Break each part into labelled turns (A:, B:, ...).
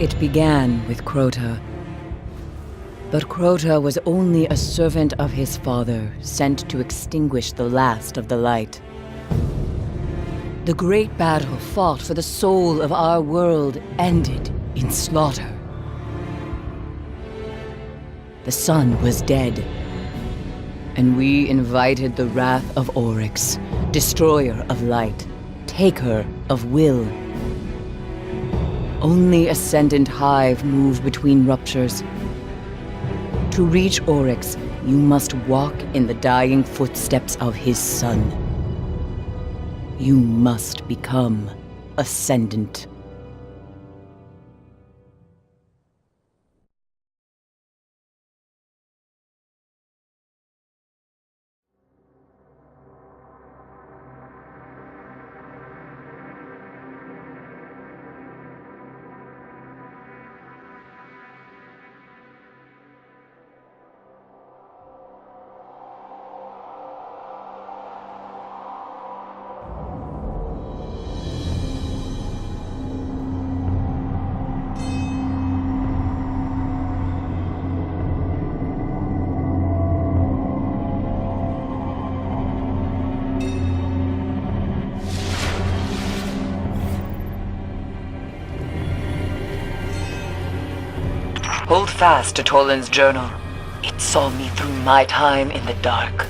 A: It began with Crota. But Crota was only a servant of his father, sent to extinguish the last of the light. The great battle fought for the soul of our world ended in slaughter. The sun was dead, and we invited the wrath of Oryx, destroyer of light, taker of will. Only Ascendant Hive move between ruptures. To reach Oryx, you must walk in the dying footsteps of his son. You must become Ascendant. Hold fast to Toland's journal. It saw me through my time in the dark.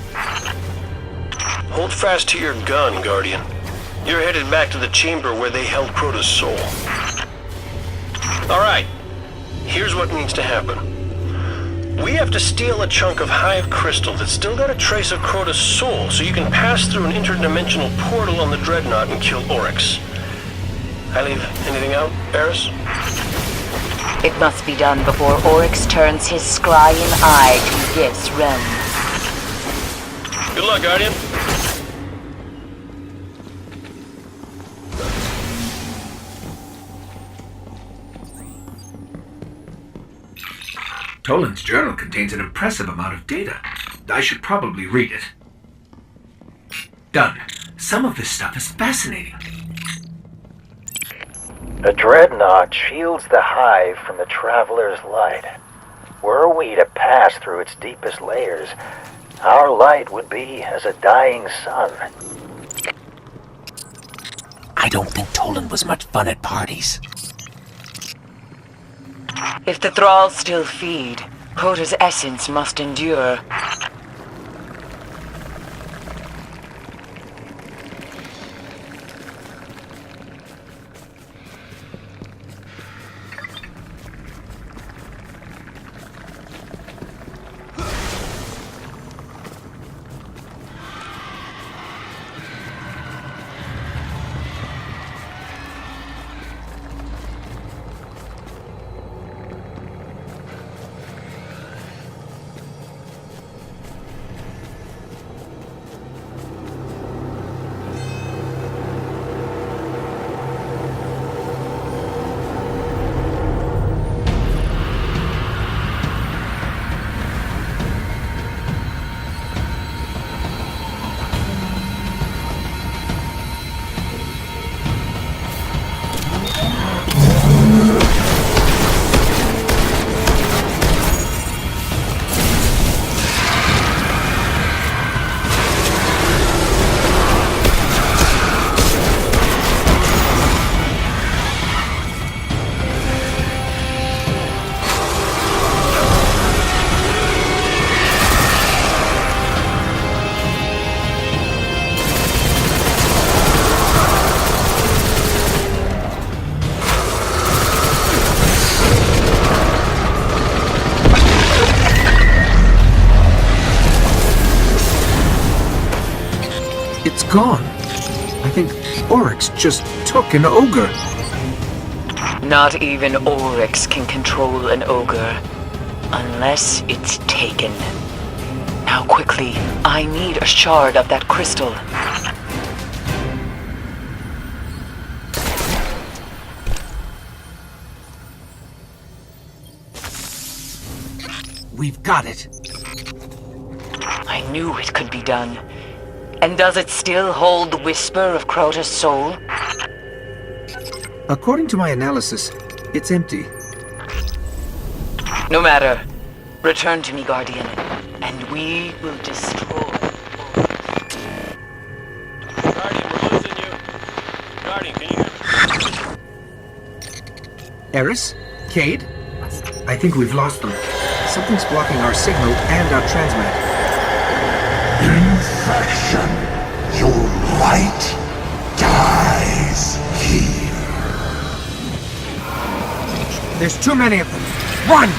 B: Hold fast to your gun, Guardian. You're headed back to the chamber where they held Crota's soul. Alright, here's what needs to happen. We have to steal a chunk of Hive crystal that's still got a trace of Crota's soul, so you can pass through an interdimensional portal on the Dreadnought and kill Oryx. I leave anything out, Eris?
C: It must be done before Oryx turns his scrying eye to this realm.
B: Good luck, Guardian.
D: Toland's journal contains an impressive amount of data. I should probably read it. Done. Some of this stuff is fascinating.
E: The Dreadnought shields the Hive from the Traveler's light. Were we to pass through its deepest layers, our light would be as a dying sun.
D: I don't think Toland was much fun at parties.
C: If the thralls still feed, Crota's essence must endure.
D: It's gone. I think Oryx just took an ogre.
C: Not even Oryx can control an ogre, unless it's taken. Now quickly, I need a shard of that crystal.
D: We've got it.
C: I knew it could be done. And does it still hold the whisper of Crota's soul?
D: According to my analysis, it's empty.
C: No matter. Return to me, Guardian, and we will destroy.
B: Guardian, we're losing you. Guardian, can you hear me?
D: Eris? Cade? I think we've lost them. Something's blocking our signal and our transmat.
F: Infection. Your light dies here.
D: There's too many of them. Run!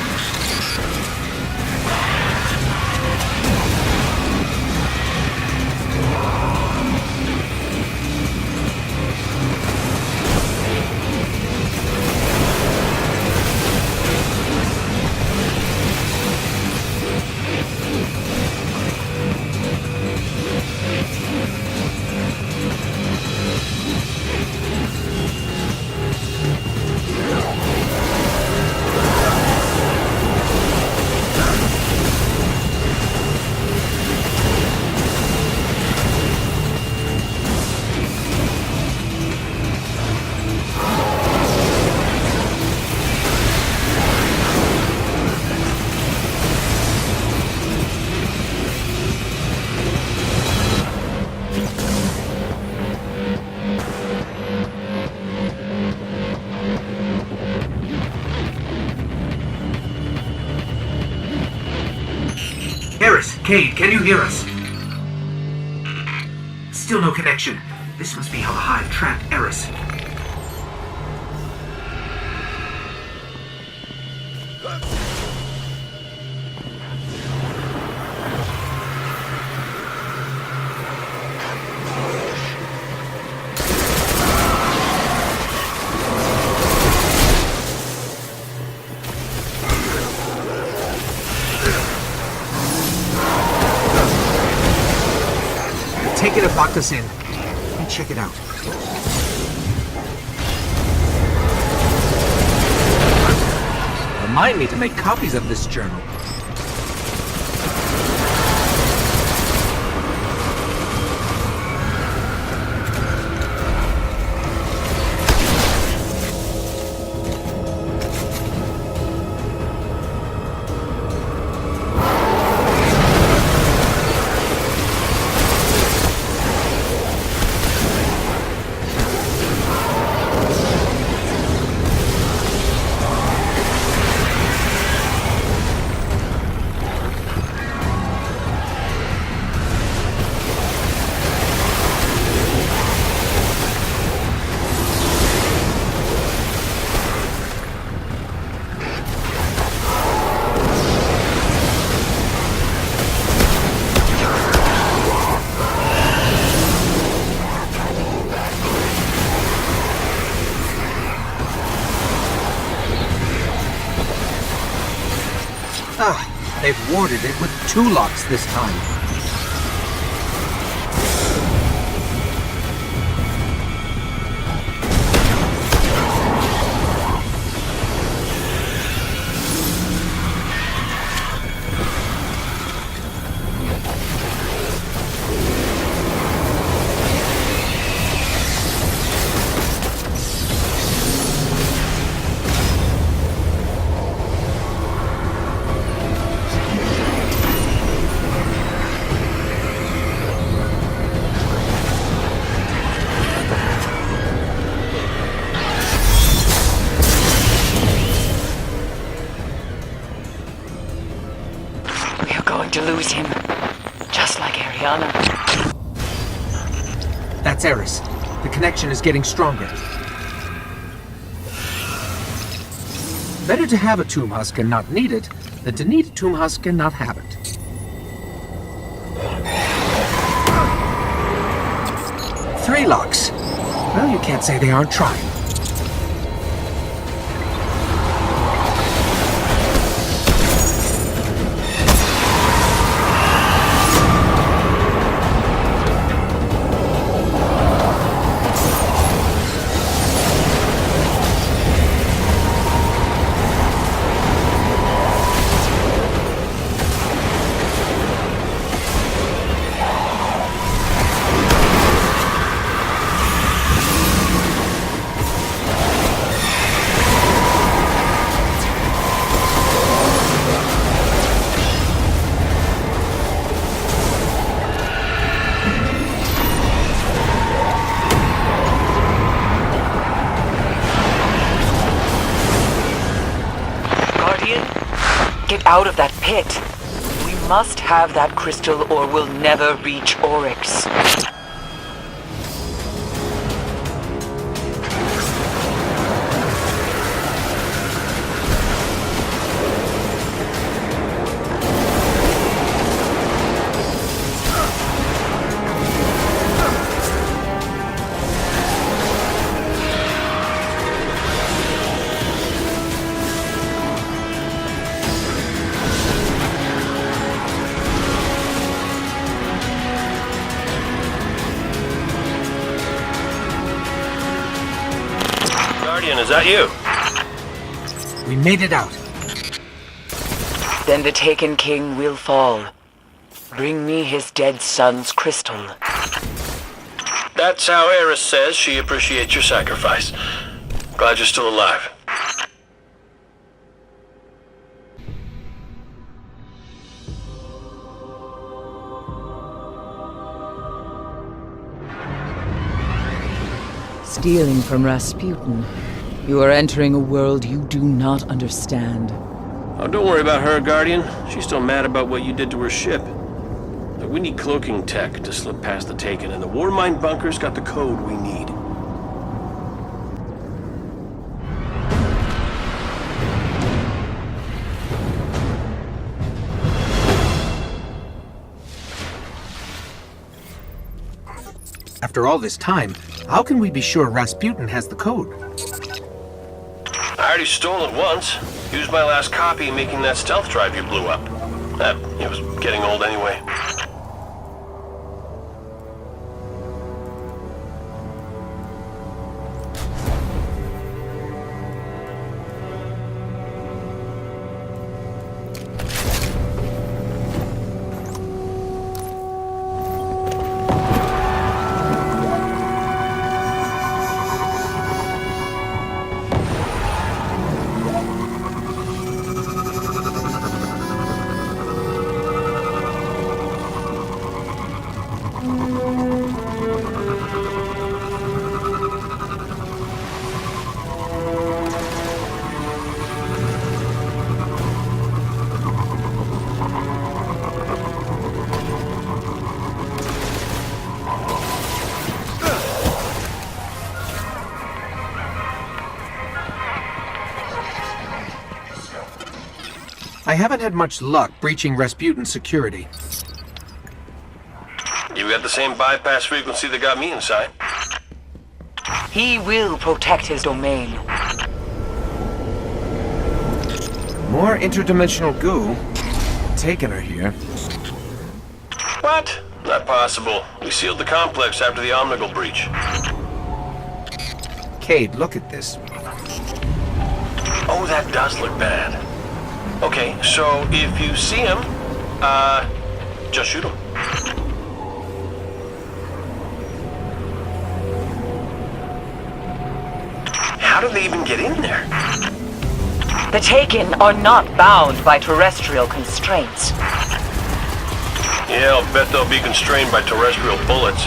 D: Eris, Cade, can you hear us? Still no connection. This must be how the Hive trapped Eris. Take it and locked us in. Let me check it out. Remind me to make copies of this journal. They've warded it with 2 locks this time.
C: To lose him, just like Ariana.
D: That's Eris. The connection is getting stronger. Better to have a tomb husk and not need it, than to need a tomb husk and not have it. Three locks. Well, you can't say they aren't trying.
C: out of that pit. We must have that crystal or we'll never reach Oryx.
B: Guardian, is that you?
D: We made it out.
C: Then the Taken King will fall. Bring me his dead son's crystal.
B: That's how Eris says she appreciates your sacrifice. Glad you're still alive.
A: Stealing from Rasputin, you are entering a world you do not understand.
B: Oh, don't worry about her, Guardian. She's still mad about what you did to her ship. But we need cloaking tech to slip past the Taken, and the Warmind bunker's got the code we need.
D: After all this time, how can we be sure Rasputin has the code?
B: I already stole it once. Used my last copy making that stealth drive you blew up. It was getting old anyway.
D: I haven't had much luck breaching Rasputin's security.
B: You got the same bypass frequency that got me inside.
C: He will protect his domain.
D: More interdimensional goo. Taken her here.
B: What? Not possible. We sealed the complex after the Omnigal breach.
D: Cade, look at this.
B: Oh, that does look bad. Okay, so if you see him, just shoot him. How did they even get in there?
C: The Taken are not bound by terrestrial constraints.
B: Yeah, I'll bet they'll be constrained by terrestrial bullets.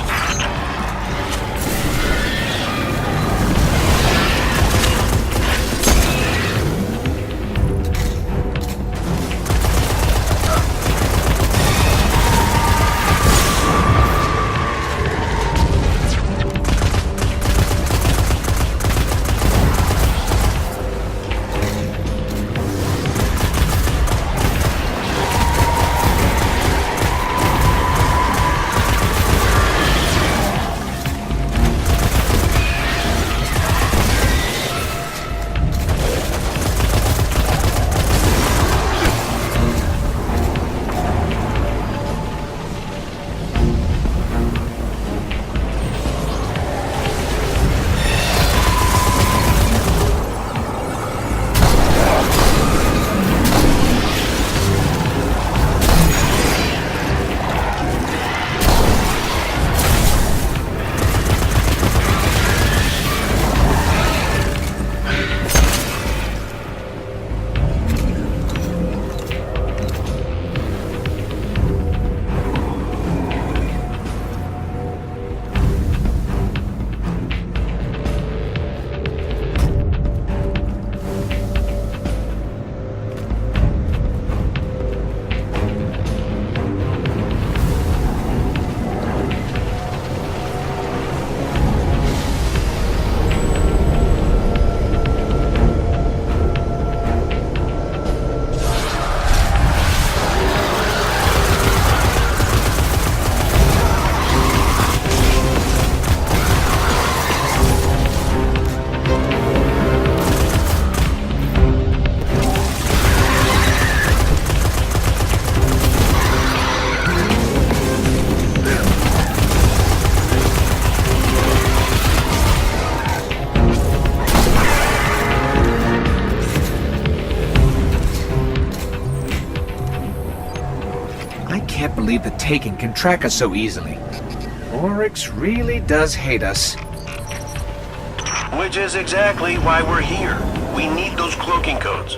D: Taken can track us so easily. Oryx really does hate us.
B: Which is exactly why we're here. We need those cloaking codes.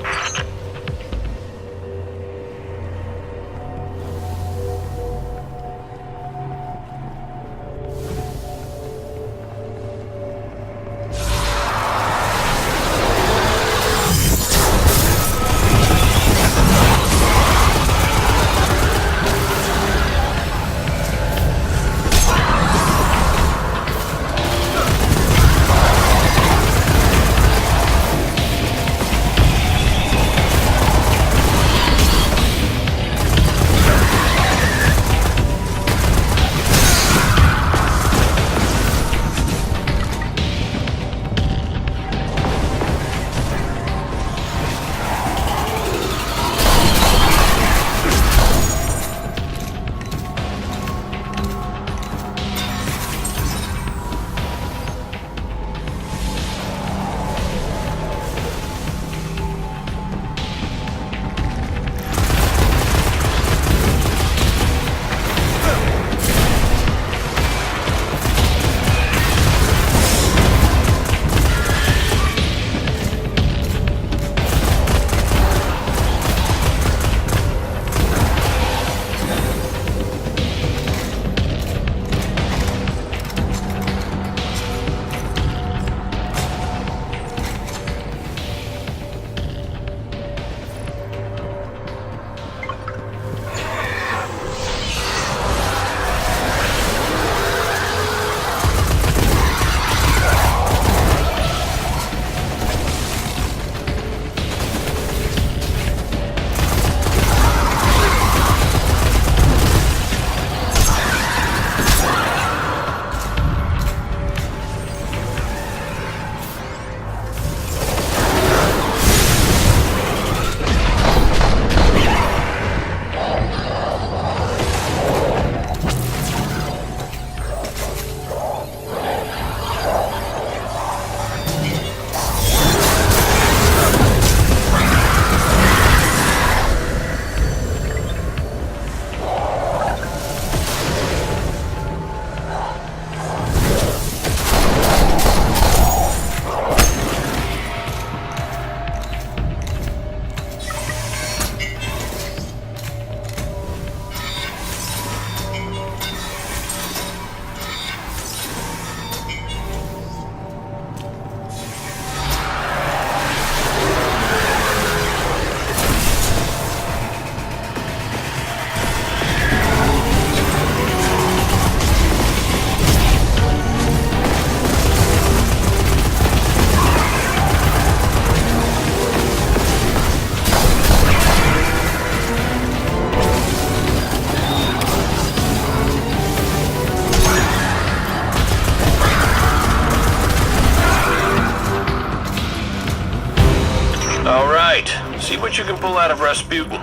B: All right, see what you can pull out of Rasputin.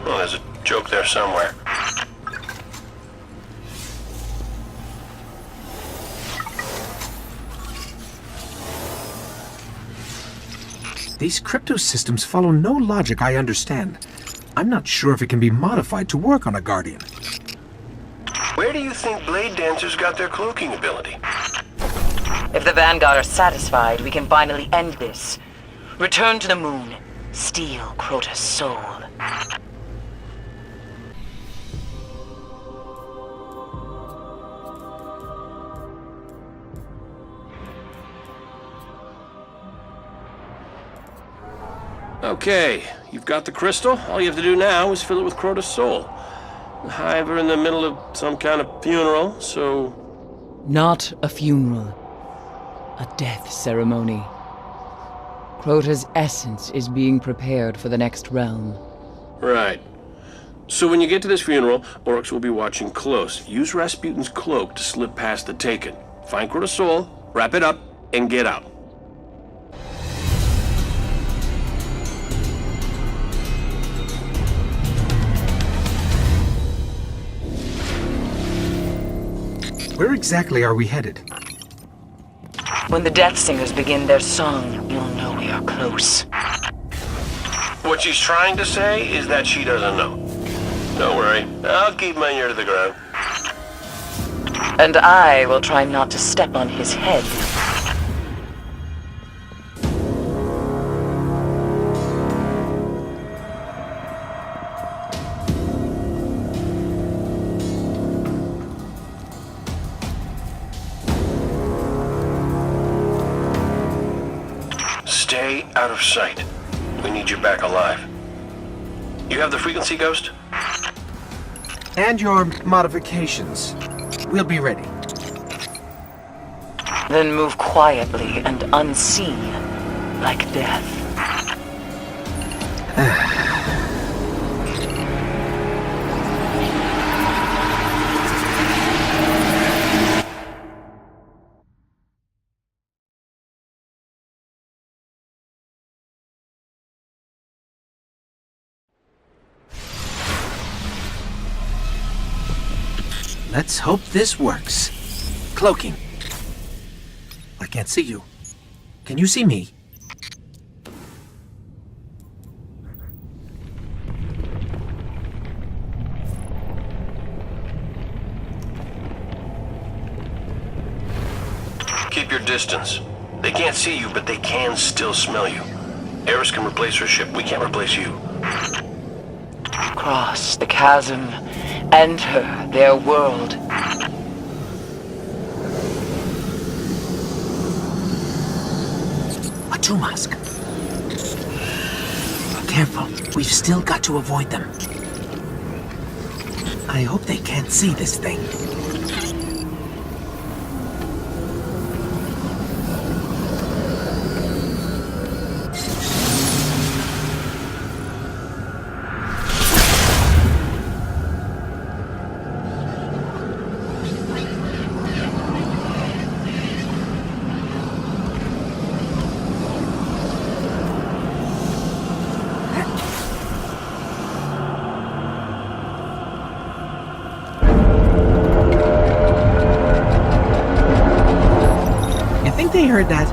B: Well, there's a joke there somewhere.
D: These crypto systems follow no logic I understand. I'm not sure if it can be modified to work on a Guardian.
B: Where do you think Blade Dancers got their cloaking ability?
C: If the Vanguard are satisfied, we can finally end this. Return to the moon. Steal Crota's soul.
B: Okay, you've got the crystal. All you have to do now is fill it with Crota's soul. The Hive are in the middle of some kind of funeral, so...
A: Not a funeral. A death ceremony. Crota's essence is being prepared for the next realm.
B: Right. So when you get to this funeral, Oryx will be watching close. Use Rasputin's cloak to slip past the Taken. Find Crota's soul, wrap it up, and get out.
D: Where exactly are we headed?
C: When the Death Singers begin their song, you'll know we are close.
B: What she's trying to say is that she doesn't know. Don't worry, I'll keep my ear to the ground.
C: And I will try not to step on his head.
B: Stay out of sight. We need you back alive. You have the frequency, Ghost?
D: And your modifications. We'll be ready.
C: Then move quietly and unseen, like death.
D: Let's hope this works. Cloaking. I can't see you. Can you see me?
B: Keep your distance. They can't see you, but they can still smell you. Eris can replace her ship. We can't replace you.
C: Cross the chasm, enter their world.
D: A Tumask. Careful, we've still got to avoid them. I hope they can't see this thing. They heard that.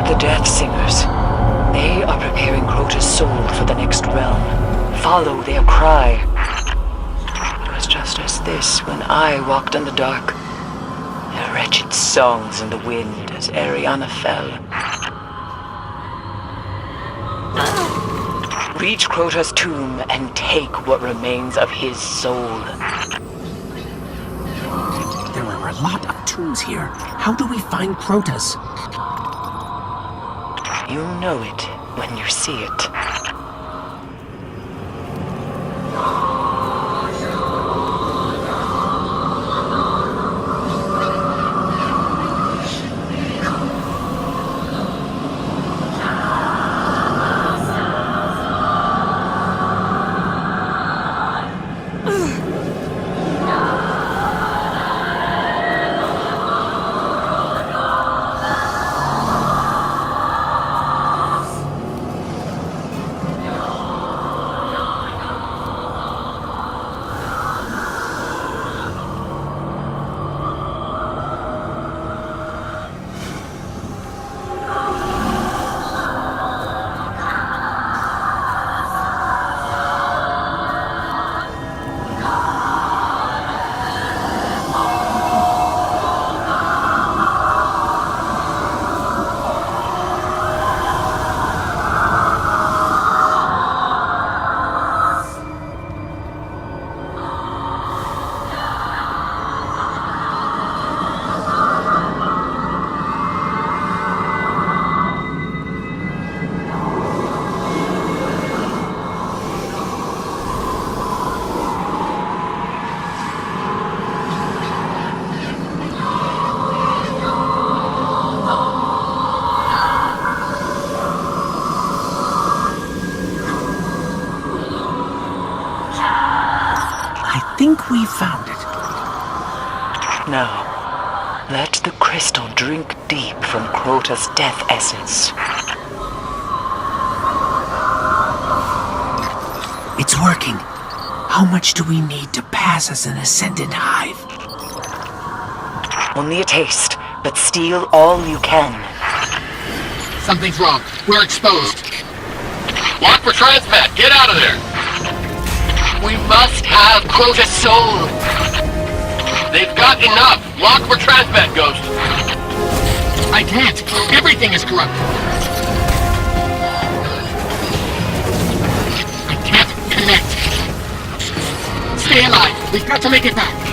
C: The Death Singers. They are preparing Crota's soul for the next realm. Follow their cry. It was just as this when I walked in the dark. Their wretched songs in the wind as Ariana fell. Reach Crota's tomb and take what remains of his soul.
D: There are a lot of tombs here. How do we find Crota's?
C: You'll know it when you see it.
D: I think we found it.
C: Now, let the crystal drink deep from Crota's death essence.
D: It's working. How much do we need to pass as an Ascendant Hive?
C: Only a taste, but steal all you can.
G: Something's wrong. We're exposed. Lock for transmat! Get out of there!
C: We must have Crota's soul!
G: They've got enough! Lock for transmat, Ghost!
H: I can't! Everything is corrupt! I can't connect! Stay alive! We've got to make it back!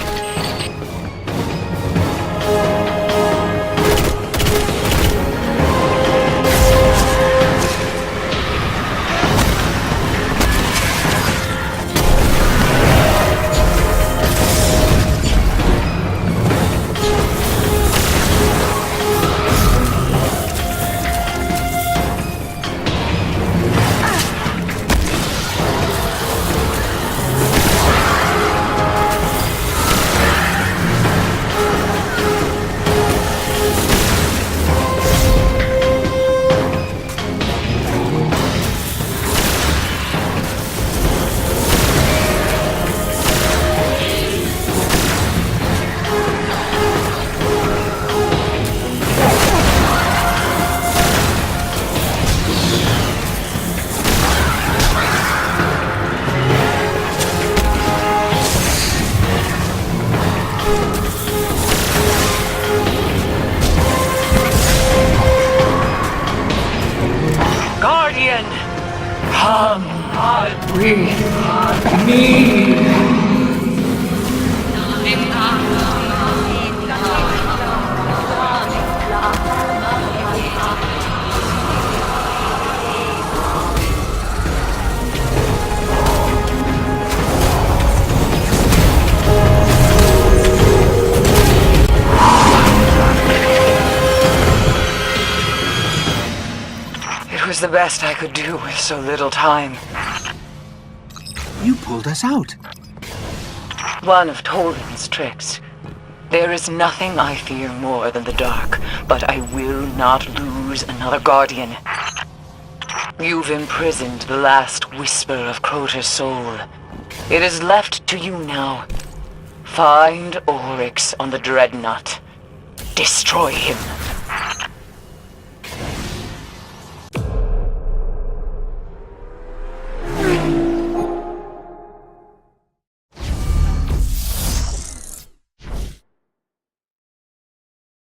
C: Guardian! Come, breathe on me! It was the best I could do with so little time.
D: You pulled us out.
C: One of Torin's tricks. There is nothing I fear more than the dark, but I will not lose another Guardian. You've imprisoned the last whisper of Crota's soul. It is left to you now. Find Oryx on the Dreadnought. Destroy him.